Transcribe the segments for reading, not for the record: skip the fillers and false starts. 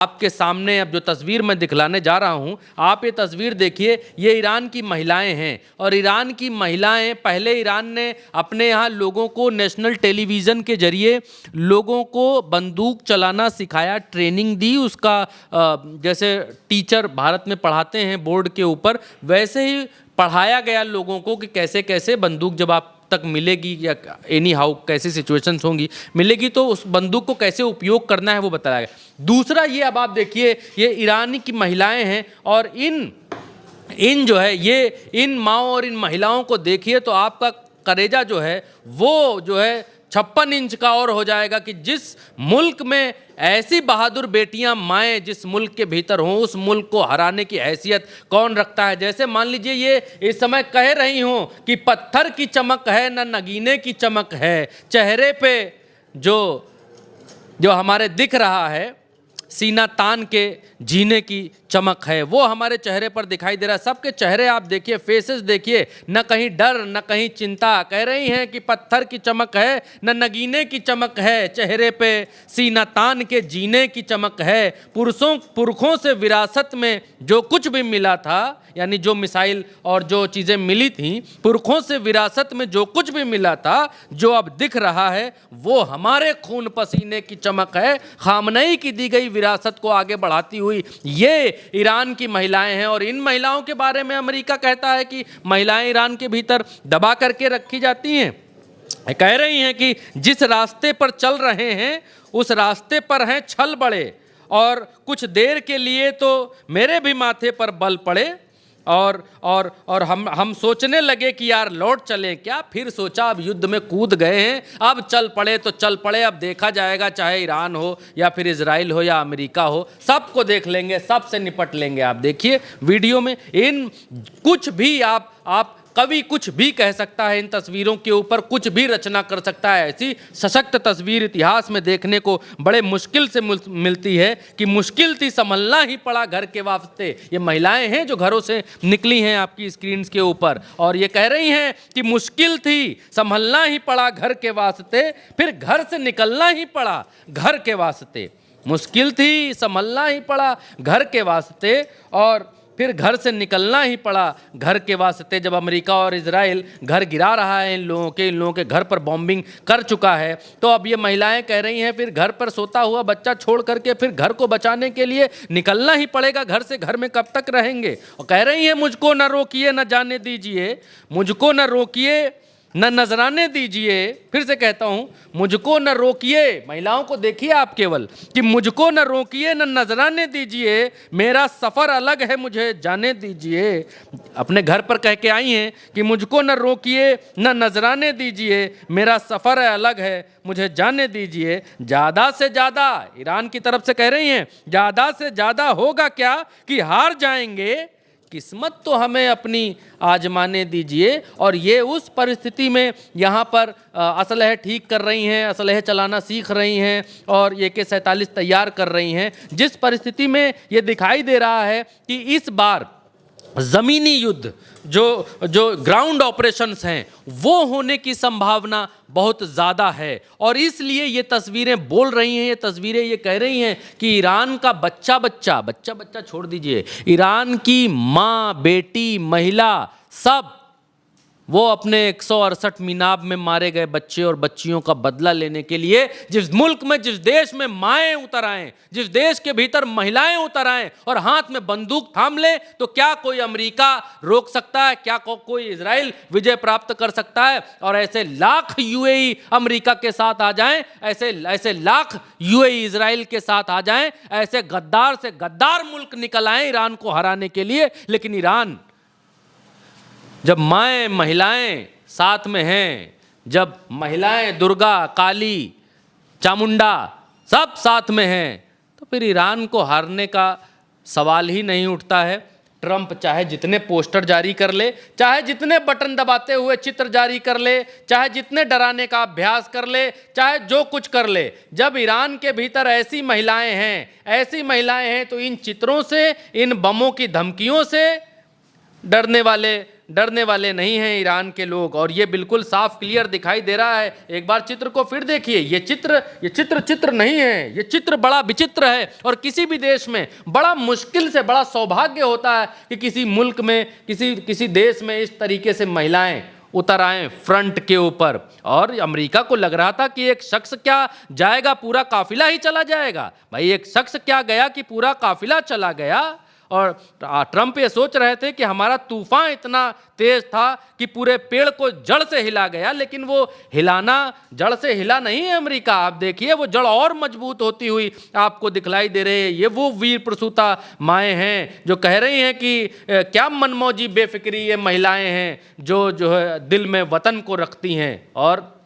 आपके सामने अब जो तस्वीर मैं दिखलाने जा रहा हूं, आप ये तस्वीर देखिए। ये ईरान की महिलाएं हैं और ईरान की महिलाएं, पहले ईरान ने अपने यहाँ लोगों को नेशनल टेलीविज़न के जरिए लोगों को बंदूक चलाना सिखाया, ट्रेनिंग दी। उसका जैसे टीचर भारत में पढ़ाते हैं बोर्ड के ऊपर, वैसे ही पढ़ाया गया लोगों को कि कैसे कैसे बंदूक जब आप तक मिलेगी या एनी हाउ कैसी सिचुएशंस होंगी मिलेगी तो उस बंदूक को कैसे उपयोग करना है वो बताया गया। दूसरा ये अब आप देखिए, ये ईरानी की महिलाएं हैं और इन जो है ये इन माँओं और इन महिलाओं को देखिए तो आपका कलेजा जो है वो जो है 56 इंच का और हो जाएगा कि जिस मुल्क में ऐसी बहादुर बेटियां माएँ जिस मुल्क के भीतर हों, उस मुल्क को हराने की हैसियत कौन रखता है। जैसे मान लीजिए ये इस समय कह रही हों कि पत्थर की चमक है न नगीने की चमक है, चेहरे पे जो हमारे दिख रहा है सीना तान के जीने की चमक है, वो हमारे चेहरे पर दिखाई दे रहा है। सबके चेहरे आप देखिए, फेसेस देखिए, न कहीं डर न कहीं चिंता। कह रही हैं कि पत्थर की चमक है न नगीने की चमक है, चेहरे पे सीना तान के जीने की चमक है। पुरखों से विरासत में जो कुछ भी मिला था, यानी जो मिसाइल और जो चीज़ें मिली थी, पुरखों से विरासत में जो कुछ भी मिला था, जो अब दिख रहा है वो हमारे खून पसीने की चमक है। खामनेई की दी गई विरासत को आगे बढ़ाती हुई ये ईरान की महिलाएं हैं। और इन महिलाओं के बारे में अमेरिका कहता है कि महिलाएं ईरान के भीतर दबा करके रखी जाती हैं। कह रही हैं कि जिस रास्ते पर चल रहे हैं उस रास्ते पर हैं छल बड़े, और कुछ देर के लिए तो मेरे भी माथे पर बल पड़े और हम सोचने लगे कि यार लौट चलें क्या। फिर सोचा अब युद्ध में कूद गए हैं, अब चल पड़े तो चल पड़े। अब देखा जाएगा, चाहे ईरान हो या फिर इजराइल हो या अमेरिका हो, सबको देख लेंगे, सबसे निपट लेंगे। आप देखिए वीडियो में इन कुछ भी आप कवि कुछ भी कह सकता है, इन तस्वीरों के ऊपर कुछ भी रचना कर सकता है। ऐसी सशक्त तस्वीर इतिहास में देखने को बड़े मुश्किल से मिलती है कि मुश्किल थी संभलना ही पड़ा घर के वास्ते। ये महिलाएं हैं जो घरों से निकली हैं आपकी स्क्रीन के ऊपर, और ये कह रही हैं कि मुश्किल थी संभलना ही पड़ा घर के वास्ते, फिर घर से निकलना ही पड़ा घर के वास्ते। मुश्किल थी संभलना ही पड़ा घर के वास्ते और फिर घर से निकलना ही पड़ा घर के वास्ते। जब अमेरिका और इजराइल घर गिरा रहा है इन लोगों के घर पर बॉम्बिंग कर चुका है, तो अब ये महिलाएं कह रही हैं फिर घर पर सोता हुआ बच्चा छोड़ करके फिर घर को बचाने के लिए निकलना ही पड़ेगा घर से। घर में कब तक रहेंगे? और कह रही हैं मुझको न रोकिए न जाने दीजिए, मुझको न रोकिए न नजराने दीजिए। फिर से कहता हूं, मुझको न रोकिए। महिलाओं को देखिए आप केवल कि मुझको न रोकिए न नजराने दीजिए, मेरा सफ़र अलग है मुझे जाने दीजिए। अपने घर पर कह के आई हैं कि मुझको न रोकिए न नजराने दीजिए, मेरा सफ़र अलग है मुझे जाने दीजिए। ज़्यादा से ज़्यादा ईरान की तरफ से कह रही हैं, ज़्यादा से ज़्यादा होगा क्या कि हार जाएंगे, किस्मत तो हमें अपनी आजमाने दीजिए। और ये उस परिस्थिति में यहाँ पर असलहे ठीक कर रही हैं, असलहे चलाना सीख रही हैं और AK-47 तैयार कर रही हैं, जिस परिस्थिति में ये दिखाई दे रहा है कि इस बार ज़मीनी युद्ध जो ग्राउंड ऑपरेशंस हैं वो होने की संभावना बहुत ज़्यादा है। और इसलिए ये तस्वीरें बोल रही हैं, ये तस्वीरें ये कह रही हैं कि ईरान का बच्चा छोड़ दीजिए, ईरान की माँ, बेटी, महिला, सब वो अपने 168 मीनाब में मारे गए बच्चे और बच्चियों का बदला लेने के लिए, जिस मुल्क में, जिस देश में माएँ उतर आएँ, जिस देश के भीतर महिलाएं उतर आएँ और हाथ में बंदूक थाम ले, तो क्या कोई अमेरिका रोक सकता है? क्या कोई इजराइल विजय प्राप्त कर सकता है? और ऐसे लाख UAE अमेरिका के साथ आ जाएं, ऐसे लाख UAE इजराइल के साथ आ जाएं, ऐसे गद्दार से गद्दार मुल्क निकल आए ईरान को हराने के लिए। लेकिन ईरान, जब माएँ महिलाएं साथ में हैं, जब महिलाएं दुर्गा, काली, चामुंडा सब साथ में हैं, तो फिर ईरान को हारने का सवाल ही नहीं उठता है। ट्रंप चाहे जितने पोस्टर जारी कर ले, चाहे जितने बटन दबाते हुए चित्र जारी कर ले, चाहे जितने डराने का अभ्यास कर ले, चाहे जो कुछ कर ले, जब ईरान के भीतर ऐसी महिलाएं हैं तो इन चित्रों से, इन बमों की धमकियों से डरने वाले डरने वाले नहीं हैं ईरान के लोग, और ये बिल्कुल साफ क्लियर दिखाई दे रहा है। एक बार चित्र को फिर देखिए, ये चित्र नहीं है, ये चित्र बड़ा विचित्र है। और किसी भी देश में बड़ा मुश्किल से, बड़ा सौभाग्य होता है कि किसी मुल्क में, किसी देश में इस तरीके से महिलाएं उतर आए फ्रंट के ऊपर। और अमेरिका को लग रहा था कि एक शख्स क्या जाएगा, पूरा काफिला ही चला जाएगा। भाई एक शख्स क्या गया कि पूरा काफिला चला गया। और ट्रंप ये सोच रहे थे कि हमारा तूफान इतना तेज था कि पूरे पेड़ को जड़ से हिला गया, लेकिन वो हिलाना जड़ से हिला नहीं है अमेरिका। आप देखिए वो जड़ और मजबूत होती हुई आपको दिखलाई दे रही है। ये वो वीर प्रसूता माएँ हैं जो कह रही हैं कि क्या मनमौजी बेफिक्री ये महिलाएं हैं जो है दिल में वतन को रखती हैं, और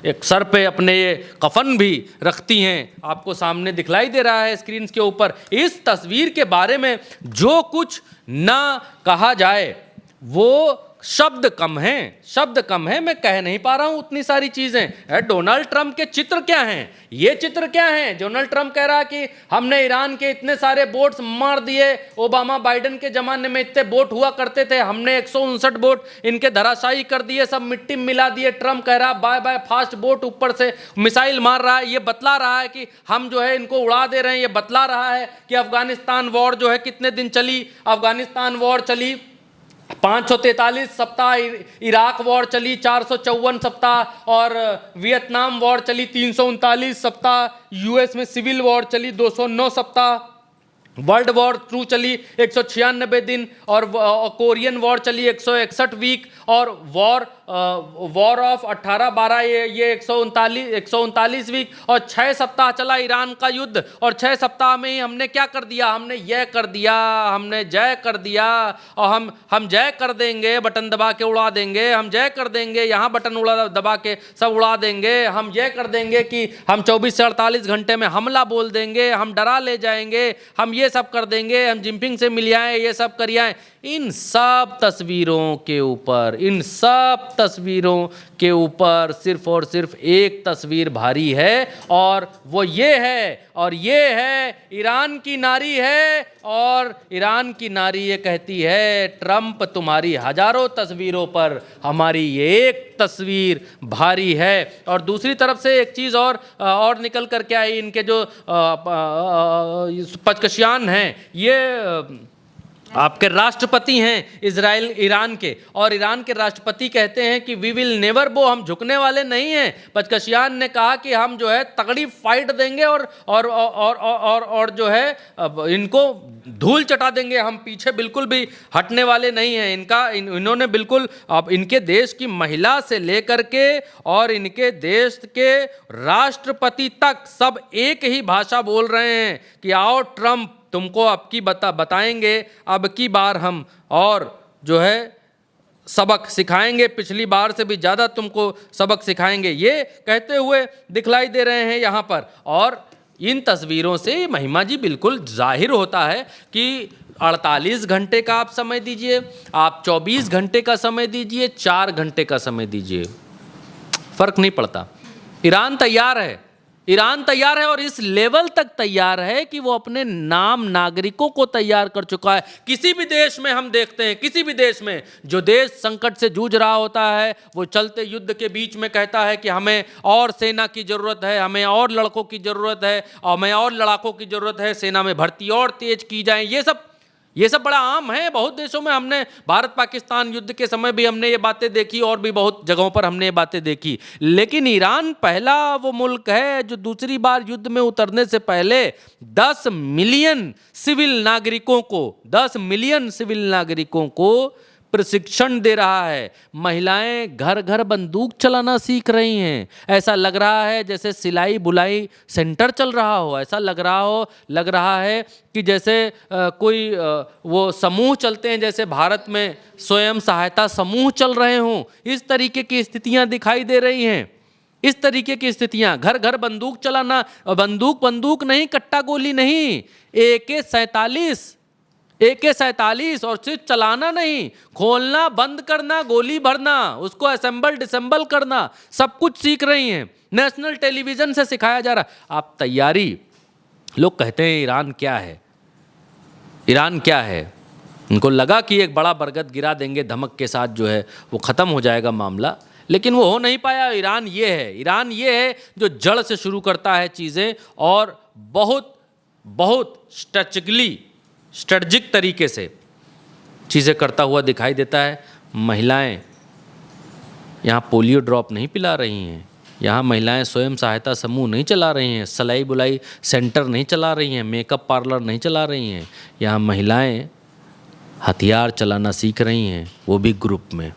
एक सर पे अपने ये कफन भी रखती हैं। आपको सामने दिखलाई दे रहा है स्क्रीन के ऊपर। इस तस्वीर के बारे में जो कुछ ना कहा जाए वो शब्द कम हैं, मैं कह नहीं पा रहा हूं उतनी सारी चीजें। डोनाल्ड ट्रंप के चित्र क्या हैं, ये चित्र क्या हैं? डोनाल्ड ट्रंप कह रहा कि हमने ईरान के इतने सारे बोट्स मार दिए, ओबामा बाइडेन के जमाने में इतने बोट हुआ करते थे, हमने 159 बोट इनके धराशायी कर दिए, सब मिट्टी में मिला दिए। ट्रंप कह रहा बाय बाय फास्ट बोट, ऊपर से मिसाइल मार रहा है। ये बतला रहा है कि हम जो है इनको उड़ा दे रहे हैं। ये बतला रहा है कि अफगानिस्तान वॉर जो है कितने दिन चली। अफगानिस्तान वॉर चली 543 सप्ताह, इराक वॉर चली 454 सप्ताह, और वियतनाम वॉर चली 339 सप्ताह, यूएस में सिविल वॉर चली 209 सप्ताह, वर्ल्ड वॉर 2 चली 196 दिन, और कोरियन वॉर चली 161 वीक, और वॉर ऑफ 1812 ये 139 वीक, और 6 सप्ताह चला ईरान का युद्ध। और 6 सप्ताह में ही हमने क्या कर दिया, हमने यह कर दिया, हमने जय कर दिया, और हम जय कर देंगे, बटन दबा के उड़ा देंगे, हम जय कर देंगे, यहाँ बटन दबा के सब उड़ा देंगे, हम यह कर देंगे कि हम 24 से 48 घंटे में हमला बोल देंगे, हम डरा ले जाएंगे, हम ये सब कर देंगे, हम जिनपिंग से मिल आए, ये सब कर आए। इन सब तस्वीरों के ऊपर सिर्फ और सिर्फ एक तस्वीर भारी है, और वो ये है ईरान की नारी है। और ईरान की नारी ये कहती है ट्रंप तुम्हारी हजारों तस्वीरों पर हमारी ये एक तस्वीर भारी है। और दूसरी तरफ से एक चीज़ और निकल कर के आई, इनके जो पचकशियान हैं, ये आपके राष्ट्रपति हैं ईरान के, और ईरान के राष्ट्रपति कहते हैं कि वी विल नेवर बो, हम झुकने वाले नहीं हैं। पचकशियान ने कहा कि हम जो है तगड़ी फाइट देंगे और जो है इनको धूल चटा देंगे, हम पीछे बिल्कुल भी हटने वाले नहीं हैं। इन्होंने बिल्कुल अब इनके देश की महिला से लेकर के और इनके देश के राष्ट्रपति तक सब एक ही भाषा बोल रहे हैं कि आओ ट्रंप, तुमको अब की बताएंगे, अब की बार हम और जो है सबक सिखाएंगे, पिछली बार से भी ज़्यादा तुमको सबक सिखाएंगे, ये कहते हुए दिखलाई दे रहे हैं यहाँ पर। और इन तस्वीरों से महिमा जी बिल्कुल जाहिर होता है कि 48 घंटे का आप समय दीजिए, आप 24 घंटे का समय दीजिए, 4 घंटे का समय दीजिए, फर्क नहीं पड़ता। ईरान तैयार है और इस लेवल तक तैयार है कि वो अपने नाम नागरिकों को तैयार कर चुका है। किसी भी देश में हम देखते हैं, किसी भी देश में जो देश संकट से जूझ रहा होता है, वो चलते युद्ध के बीच में कहता है कि हमें और सेना की ज़रूरत है, हमें और लड़कों की ज़रूरत है, हमें और लड़ाकों की ज़रूरत है, सेना में भर्ती और तेज की जाए। ये सब बड़ा आम है बहुत देशों में। हमने भारत पाकिस्तान युद्ध के समय भी हमने ये बातें देखी, और भी बहुत जगहों पर हमने ये बातें देखी। लेकिन ईरान पहला वो मुल्क है जो दूसरी बार युद्ध में उतरने से पहले 10 मिलियन सिविल नागरिकों को प्रशिक्षण दे रहा है। महिलाएं घर घर बंदूक चलाना सीख रही हैं। ऐसा लग रहा है जैसे सिलाई बुलाई सेंटर चल रहा हो, ऐसा लग रहा है कि जैसे कोई वो समूह चलते हैं, जैसे भारत में स्वयं सहायता समूह चल रहे हों। इस तरीके की स्थितियां दिखाई दे रही हैं। इस तरीके की स्थितियां, घर घर बंदूक चलाना, बंदूक नहीं, कट्टा गोली नहीं, AK-47 और सिर्फ चलाना नहीं, खोलना, बंद करना, गोली भरना, उसको डिसेंबल करना, सब कुछ सीख रही हैं। नेशनल टेलीविजन से सिखाया जा रहा। आप तैयारी, लोग कहते हैं ईरान क्या है, उनको लगा कि एक बड़ा बरगद गिरा देंगे धमक के साथ, जो है वो ख़त्म हो जाएगा मामला, लेकिन वो हो नहीं पाया। ईरान ये है जो जड़ से शुरू करता है चीज़ें और बहुत बहुत स्ट्रेटजिक तरीके से चीज़ें करता हुआ दिखाई देता है। महिलाएं यहाँ पोलियो ड्रॉप नहीं पिला रही हैं, यहाँ महिलाएं स्वयं सहायता समूह नहीं चला रही हैं, सिलाई बुलाई सेंटर नहीं चला रही हैं, मेकअप पार्लर नहीं चला रही हैं। यहाँ महिलाएं हथियार चलाना सीख रही हैं, वो भी ग्रुप में।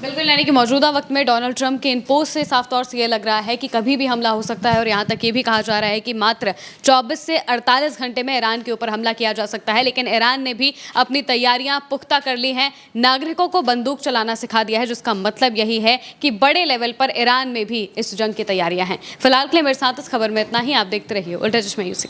बिल्कुल, यानी कि मौजूदा वक्त में डोनाल्ड ट्रंप के इन पोस्ट से साफ तौर से ये लग रहा है कि कभी भी हमला हो सकता है और यहाँ तक ये भी कहा जा रहा है कि मात्र 24 से 48 घंटे में ईरान के ऊपर हमला किया जा सकता है। लेकिन ईरान ने भी अपनी तैयारियां पुख्ता कर ली हैं, नागरिकों को बंदूक चलाना सिखा दिया है, जिसका मतलब यही है कि बड़े लेवल पर ईरान में भी इस जंग की तैयारियां हैं। फिलहाल के लिए मेरे साथ इस खबर में इतना ही। आप देखते रहिए उल्टा चश्मा न्यूज़।